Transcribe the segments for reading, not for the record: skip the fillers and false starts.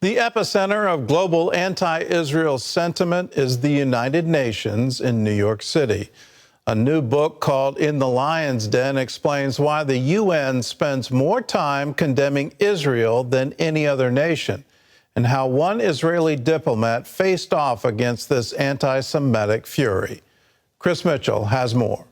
The epicenter of global anti-Israel sentiment is the United Nations in New York City. A new book called In the Lion's Den explains why the UN spends more time condemning Israel than any other nation, and how one Israeli diplomat faced off against this anti-Semitic fury. Chris Mitchell has more.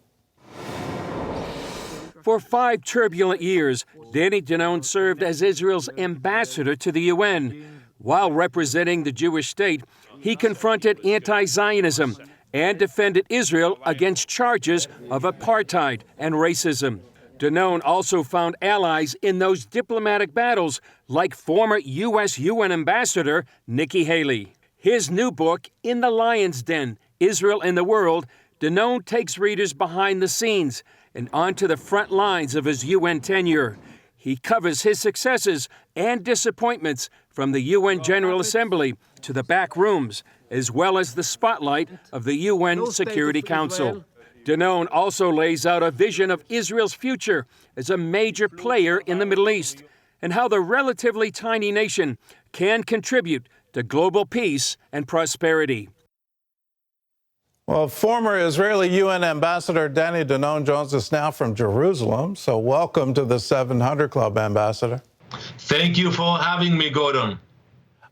For 5 turbulent years, Danon served as Israel's ambassador to the UN. While representing the Jewish state, he confronted anti-Zionism and defended Israel against charges of apartheid and racism. Danon also found allies in those diplomatic battles, like former U.S. UN Ambassador Nikki Haley. His new book, In the Lion's Den, Israel and the World, Danon takes readers behind the scenes and onto the front lines of his UN tenure. He covers his successes and disappointments from the UN General Assembly to the back rooms, as well as the spotlight of the UN Security Council. Danon also lays out a vision of Israel's future as a major player in the Middle East, and how the relatively tiny nation can contribute to global peace and prosperity. Well, former Israeli UN Ambassador Danny Danon joins us now from Jerusalem. So welcome to the 700 Club, Ambassador. Thank you for having me, Gordon.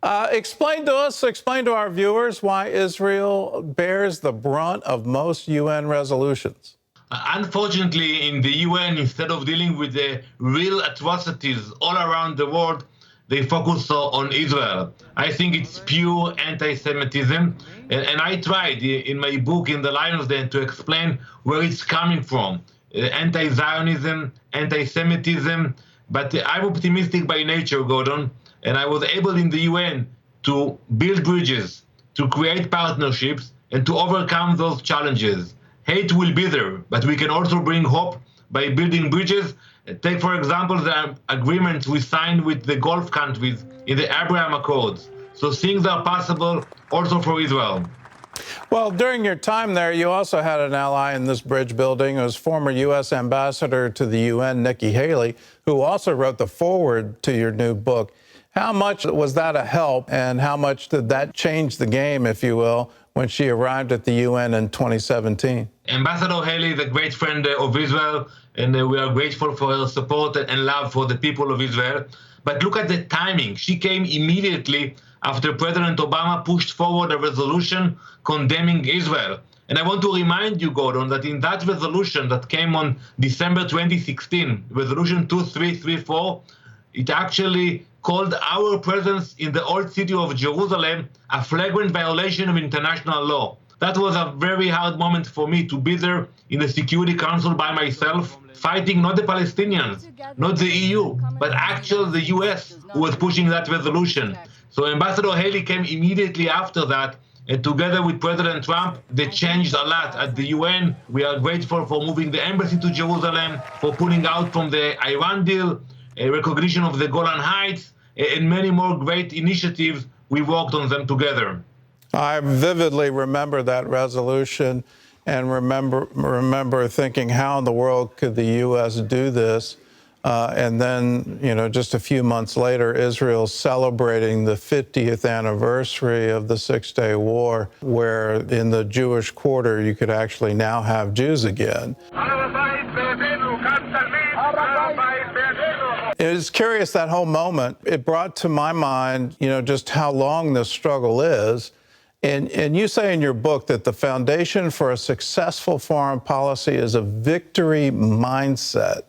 Explain to our viewers why Israel bears the brunt of most UN resolutions. Unfortunately, in the UN, instead of dealing with the real atrocities all around the world, they focus on Israel. I think it's pure anti-Semitism. And I tried in my book, In the Lion's Den, to explain where it's coming from. Anti-Zionism, anti-Semitism. But I'm optimistic by nature, Gordon. And I was able in the UN to build bridges, to create partnerships, and to overcome those challenges. Hate will be there, but we can also bring hope by building bridges. Take, for example, the agreements we signed with the Gulf countries in the Abraham Accords. So things are possible also for Israel. Well, during your time there, you also had an ally in this bridge building. It was former U.S. Ambassador to the UN, Nikki Haley, who also wrote the foreword to your new book. How much was that a help, and how much did that change the game, if you will, when she arrived at the UN in 2017? Ambassador Haley is a great friend of Israel, and we are grateful for her support and love for the people of Israel. But look at the timing. She came immediately after President Obama pushed forward a resolution condemning Israel. And I want to remind you, Gordon, that in that resolution that came on December 2016, Resolution 2334, it actually called our presence in the old city of Jerusalem a flagrant violation of international law. That was a very hard moment for me to be there in the Security Council by myself, fighting not the Palestinians, not the EU, but actually the US who was pushing that resolution. So Ambassador Haley came immediately after that, and together with President Trump, they changed a lot at the UN. We are grateful for moving the embassy to Jerusalem, for pulling out from the Iran deal, a recognition of the Golan Heights, and many more great initiatives. We worked on them together. I vividly remember that resolution and remember thinking, how in the world could the U.S. do this? And then, just a few months later, Israel celebrating the 50th anniversary of the Six-Day War, where in the Jewish quarter you could actually now have Jews again. It was curious, that whole moment. It brought to my mind, just how long this struggle is. And you say in your book that the foundation for a successful foreign policy is a victory mindset.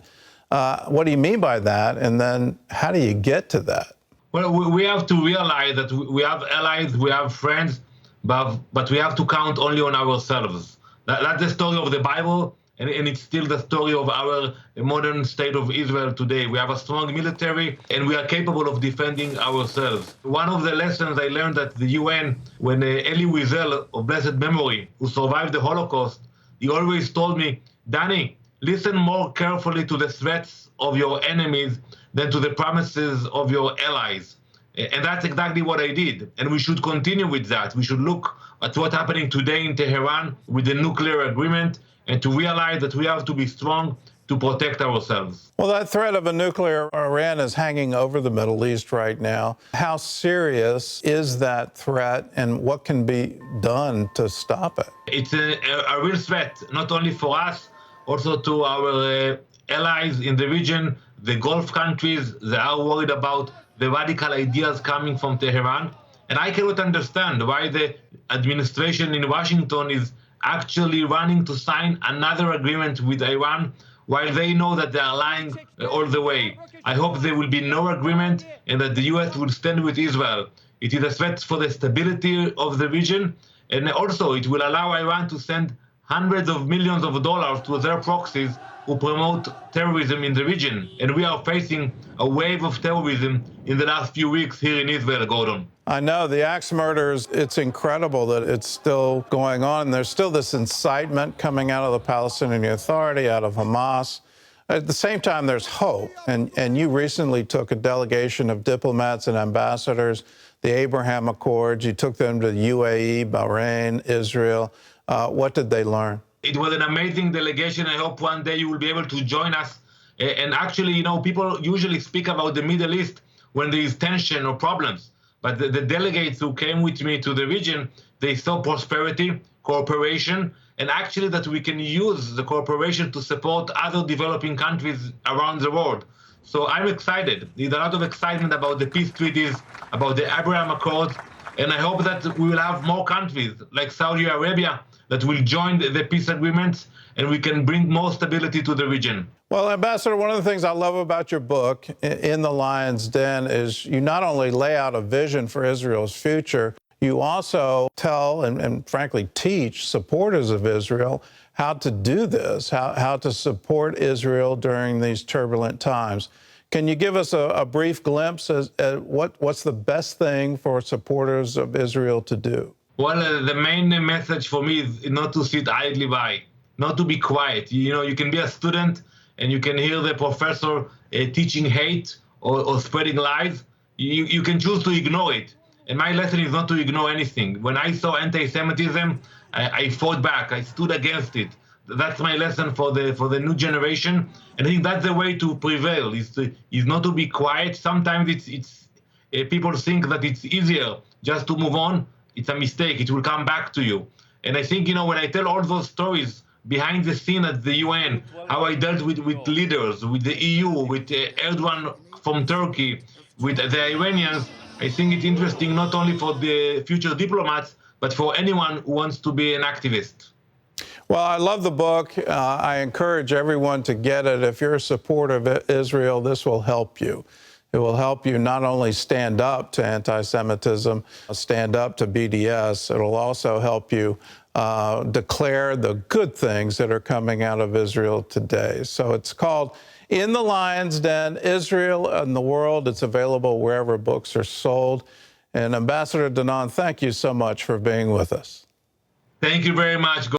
What do you mean by that? And then how do you get to that? Well, we have to realize that we have allies, we have friends, but we have to count only on ourselves. That's the story of the Bible. And it's still the story of our modern state of Israel today. We have a strong military, and we are capable of defending ourselves. One of the lessons I learned at the UN, when Elie Wiesel, of blessed memory, who survived the Holocaust, he always told me, Danny, listen more carefully to the threats of your enemies than to the promises of your allies. And that's exactly what I did. And we should continue with that. We should look at what's happening today in Tehran with the nuclear agreement, and to realize that we have to be strong to protect ourselves. Well, that threat of a nuclear Iran is hanging over the Middle East right now. How serious is that threat, and what can be done to stop it? It's a real threat, not only for us, also to our allies in the region, the Gulf countries. They are worried about the radical ideas coming from Tehran. And I cannot understand why the administration in Washington is actually running to sign another agreement with Iran while they know that they are lying all the way. I hope there will be no agreement and that the US will stand with Israel. It is a threat for the stability of the region, and also it will allow Iran to send hundreds of millions of dollars to their proxies who promote terrorism in the region. And we are facing a wave of terrorism in the last few weeks here in Israel, Gordon. I know the axe murders, it's incredible that it's still going on. There's still this incitement coming out of the Palestinian Authority, out of Hamas. At the same time, there's hope. And you recently took a delegation of diplomats and ambassadors, the Abraham Accords. You took them to the UAE, Bahrain, Israel. What did they learn? It was an amazing delegation. I hope one day you will be able to join us. And actually, you know, people usually speak about the Middle East when there is tension or problems. But the delegates who came with me to the region, they saw prosperity, cooperation, and actually that we can use the cooperation to support other developing countries around the world. So I'm excited. There's a lot of excitement about the peace treaties, about the Abraham Accords, and I hope that we will have more countries like Saudi Arabia that will join the peace agreements, and we can bring more stability to the region. Well, Ambassador, one of the things I love about your book, In the Lion's Den, is you not only lay out a vision for Israel's future, you also tell and frankly teach supporters of Israel how to do this, how to support Israel during these turbulent times. Can you give us a brief glimpse at what's the best thing for supporters of Israel to do? Well, the main message for me is not to sit idly by, not to be quiet. You know, you can be a student and you can hear the professor teaching hate or spreading lies. You can choose to ignore it. And my lesson is not to ignore anything. When I saw anti-Semitism, I fought back. I stood against it. That's my lesson for the new generation. And I think that's the way to prevail, is not to be quiet. Sometimes it's people think that it's easier just to move on. It's a mistake. It will come back to you. And I think, you know, when I tell all those stories behind the scene at the UN, how I dealt with leaders, with the EU, with Erdogan from Turkey, with the Iranians, I think it's interesting not only for the future diplomats, but for anyone who wants to be an activist. Well, I love the book. I encourage everyone to get it. If you're a supporter of Israel, this will help you. It will help you not only stand up to anti-Semitism, stand up to BDS, it will also help you declare the good things that are coming out of Israel today. So it's called In the Lion's Den, Israel and the World. It's available wherever books are sold. And Ambassador Danon, thank you so much for being with us. Thank you very much.